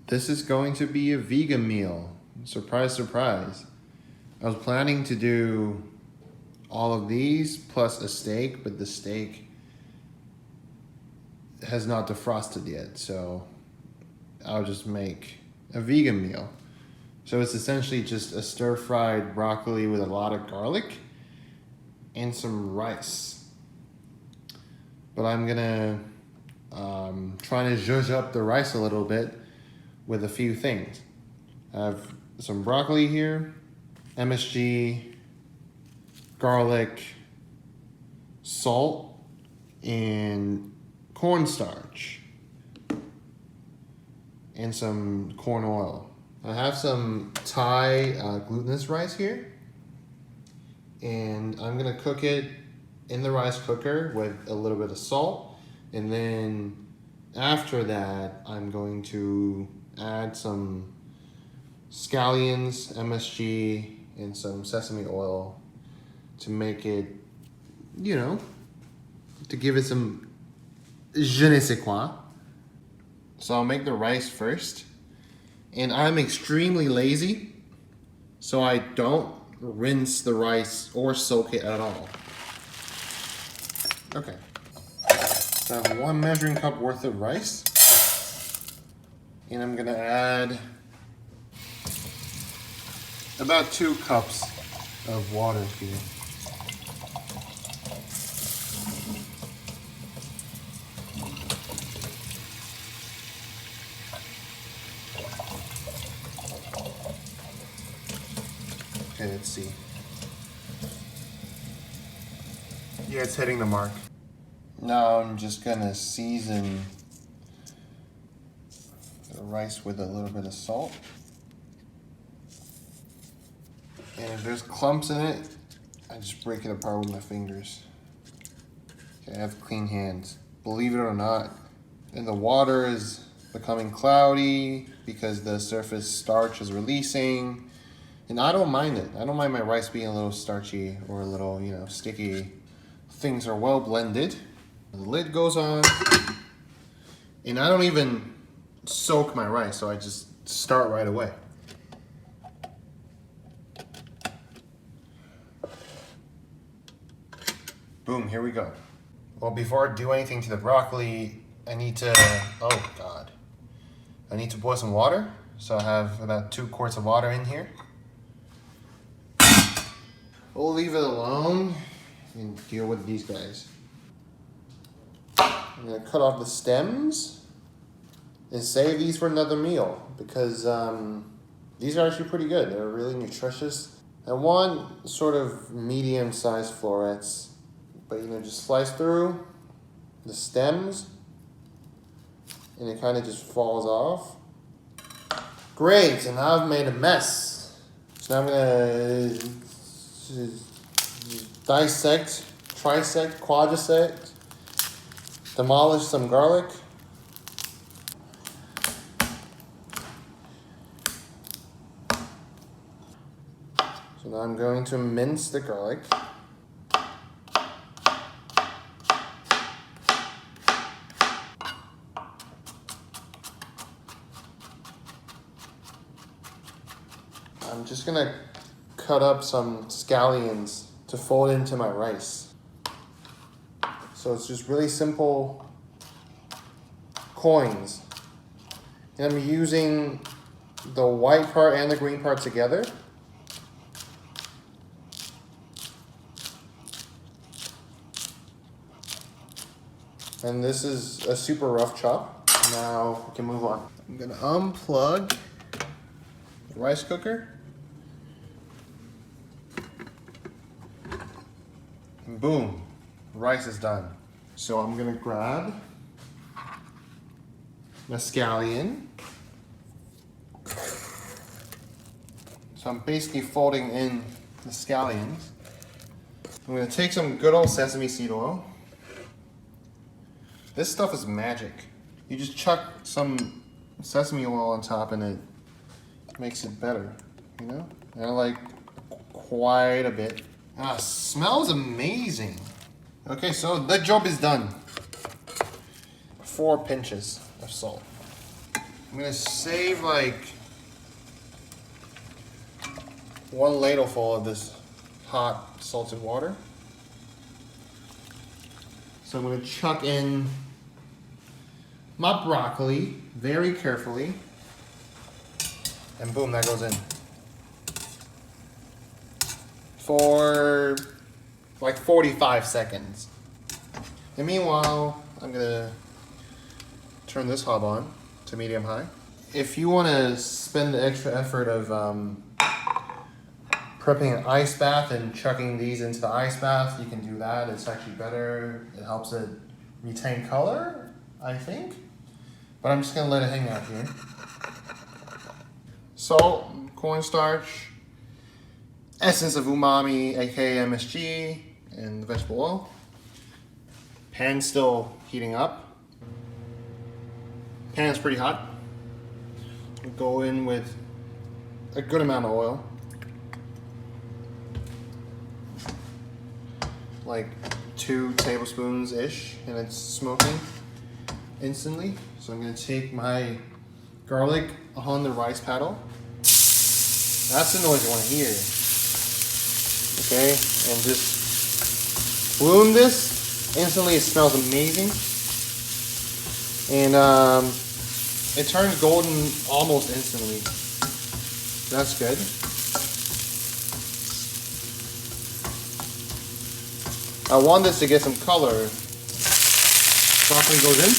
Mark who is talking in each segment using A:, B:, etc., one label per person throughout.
A: This is going to be a vegan meal. Surprise, surprise. I was planning to do all of these plus a steak, but the steak has not defrosted yet, so I'll just make a vegan meal. So it's essentially just a stir-fried broccoli with a lot of garlic and some rice. But I'm gonna try to zhuzh up the rice a little bit with a few things. I have some broccoli here, MSG, garlic, salt, and cornstarch, and some corn oil. I have some Thai glutinous rice here, and I'm gonna cook it in the rice cooker with a little bit of salt, and then after that I'm going to add some scallions, MSG, and some sesame oil to make it, you know, to give it some je ne sais quoi. So I'll make the rice first, and I'm extremely lazy, so I don't rinse the rice or soak it at all. Okay, so I have 1 measuring cup worth of rice, and I'm gonna add about 2 cups of water here. Okay, let's see. Yeah, it's hitting the mark. Now I'm just gonna season the rice with a little bit of salt. And if there's clumps in it, I just break it apart with my fingers. Okay, I have clean hands. Believe it or not, and the water is becoming cloudy because the surface starch is releasing. And I don't mind it. I don't mind my rice being a little starchy or a little, you know, sticky. Things are well blended. The lid goes on. And I don't even soak my rice, so I just start right away. Boom, here we go. Well, before I do anything to the broccoli, I need to, oh God. I need to boil some water. So I have about 2 quarts of water in here. We'll leave it alone and deal with these guys. I'm gonna cut off the stems and save these for another meal because these are actually pretty good. They're really nutritious. I want sort of medium-sized florets, but you know, just slice through the stems and it kind of just falls off. Great, and now I've made a mess. So now I'm gonna dissect, trisect, quadrisect, demolish some garlic. So now I'm going to mince the garlic. I'm just gonna cut up some scallions to fold into my rice. So it's just really simple coins. And I'm using the white part and the green part together. And this is a super rough chop. Now we can move on. I'm gonna unplug the rice cooker. And boom, rice is done. So I'm gonna grab my scallion. So I'm basically folding in the scallions. I'm gonna take some good old sesame seed oil. This stuff is magic. You just chuck some sesame oil on top and it makes it better, you know? And I like quite a bit. Ah, smells amazing. Okay, so the job is done. 4 pinches of salt. I'm gonna save like 1 ladleful of this hot salted water. So I'm gonna chuck in my broccoli very carefully. And boom, that goes in. For like 45 seconds. And meanwhile, I'm gonna turn this hob on to medium high. If you wanna spend the extra effort of prepping an ice bath and chucking these into the ice bath, you can do that. It's actually better. It helps it retain color, I think. But I'm just gonna let it hang out here. Salt, cornstarch, essence of umami, aka MSG, and the vegetable oil. Pan's still heating up. Pan is pretty hot. We'll go in with a good amount of oil. Like 2 tablespoons-ish, and it's smoking instantly. So I'm gonna take my garlic on the rice paddle. That's the noise you wanna hear. Okay, and just bloom this. Instantly it smells amazing. And it turns golden almost instantly. That's good. I want this to get some color. Broccoli goes in.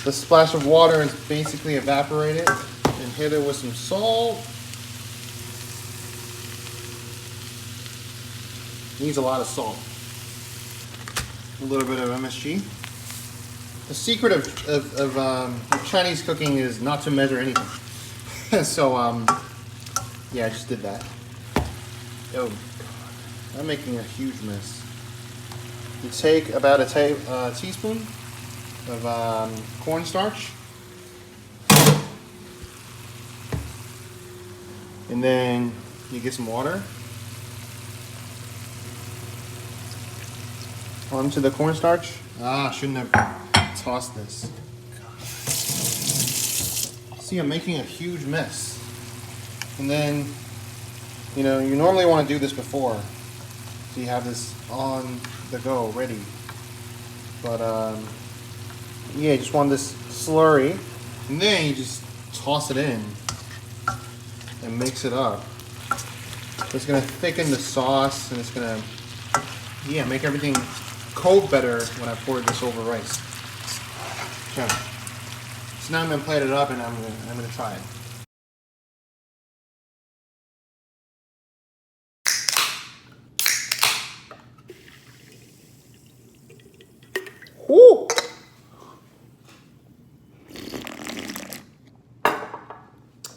A: The splash of water is basically evaporated, and hit it with some salt. Needs a lot of salt. A little bit of MSG. The secret of Chinese cooking is not to measure anything. So yeah, I just did that. Oh, I'm making a huge mess. You take about a teaspoon of cornstarch, and then you get some water onto the cornstarch. Ah, shouldn't have tossed this. See, I'm making a huge mess. And then, you know, you normally want to do this before, so you have this on the go, ready. But yeah, you just want this slurry, and then you just toss it in and mix it up. So it's gonna thicken the sauce, and it's gonna, yeah, make everything coat better when I pour this over rice. Okay. So now I'm gonna plate it up, and I'm gonna try it. Woo!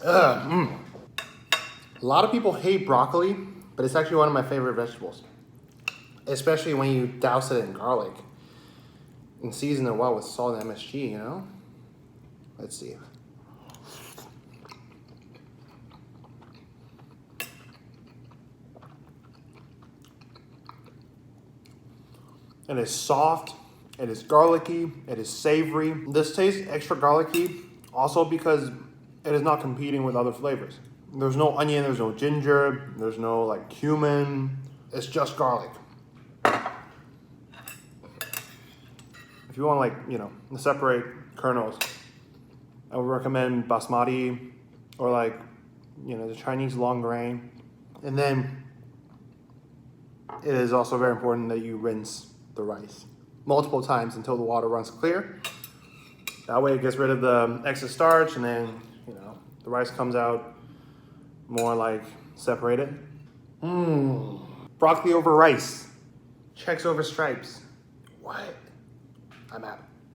A: A lot of people hate broccoli, but it's actually one of my favorite vegetables. Especially when you douse it in garlic and season it well with salt and MSG, you know? Let's see. It is soft, it is garlicky, it is savory. This tastes extra garlicky also because it is not competing with other flavors. There's no onion, there's no ginger, there's no like cumin. It's just garlic. If you want, like, you know, to separate kernels, I would recommend basmati or like, you know, the Chinese long grain. And then it is also very important that you rinse the rice multiple times until the water runs clear. That way it gets rid of the excess starch, and then, you know, the rice comes out more like separated. Broccoli over rice. Checks over stripes. What? I'm out.